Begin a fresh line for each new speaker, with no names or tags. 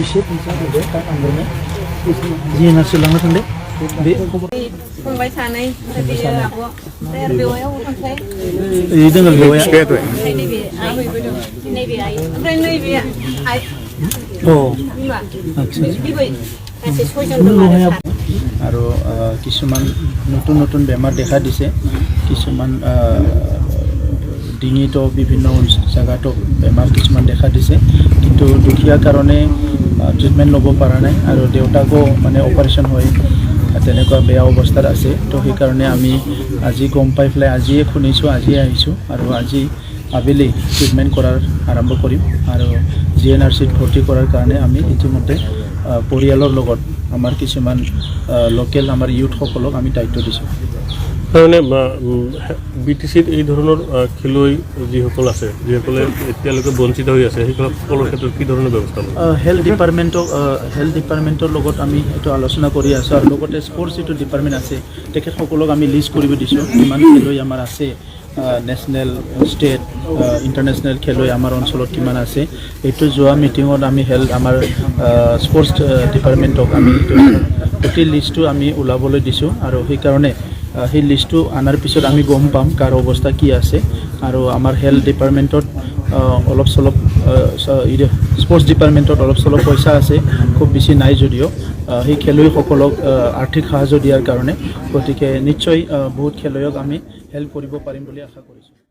एसे फैसा दा आंगोने जी नारसो लांनो थांदे बे
फंबाय सानै बेयो आब' आरो बेवायाव थांसै
ए दोङो बेवाया
नैबे आबैबो दं नैबे आइ ओमफ्राय नैबे आइ
अ
बिमा
आच्छा
बिबै गासै सयजन दं
आरो কিছুমান নতুন নতুন বেমাৰ দেখা দিছে কিছুমান ডিঙিতো বিভিন্ন জায়গাতো বেমাৰ কিছুমান দেখা দিছে কিন্তু দুখীয়া কাৰণে ট্ৰিটমেন্ট ল'ব পৰা নাই আৰু দেউতাকো মানে অপাৰেশ্যন হৈ তেনেকুৱা বেয়া অৱস্থাত আছে তো সেই কাৰণে আমি আজি গম পাই ফেলাই আজিয়ে শুনিছোঁ আজিয়ে আহিছোঁ আৰু আজি আবেলি ট্ৰিটমেন্ট কৰাৰ আৰম্ভ কৰিম আৰু জিএনআৰচিত ভৰ্তি কৰাৰ কাৰণে আমি ইতিমধ্যে পৰিয়ালৰ লগত আমাৰ কিছুমান লোকেল আমাৰ ইউথসকলক আমি দায়িত্ব দিছোঁ
মানে বিটিচিত এই ধৰণৰ খেলুৱৈ যিসকল আছে যিসকলে এতিয়ালৈকে বঞ্চিত হৈ আছে সেইসকলৰ ক্ষেত্ৰত কি ধৰণৰ ব্যৱস্থা
হেল্থ ডিপাৰ্টমেণ্টৰ লগত আমি এইটো আলোচনা কৰি আছোঁ আৰু লগতে স্পৰ্টছ যিটো ডিপাৰ্টমেণ্ট আছে তেখেতসকলক আমি লিষ্ট কৰিব দিছোঁ কিমান খেলুৱৈ আমাৰ আছে নেশ্যনেল ষ্টেট ইণ্টাৰনেশ্যনেল খেলুৱৈ আমাৰ অঞ্চলত কিমান আছে এইটো যোৱা মিটিঙত আমি আমাৰ স্পৰ্টছ ডিপাৰ্টমেণ্টক আমি গোটেই লিষ্টটো আমি ওলাবলৈ দিছোঁ আৰু সেইকাৰণে সেই লিষ্টটো আনাৰ পিছত আমি গম পাম কাৰ অৱস্থা কি আছে আৰু আমাৰ হেল্থ ডিপাৰ্টমেণ্টত অলপ চলপ স্পৰ্টছ ডিপাৰ্টমেণ্টত অলপ চলপ পইচা আছে খুব বেছি নাই যদিও সেই খেলুৱৈসকলক আৰ্থিক সাহায্য দিয়াৰ কাৰণে গতিকে নিশ্চয় বহুত খেলুৱৈক আমি হেল্প কৰিব পাৰিম বুলি আশা কৰিছোঁ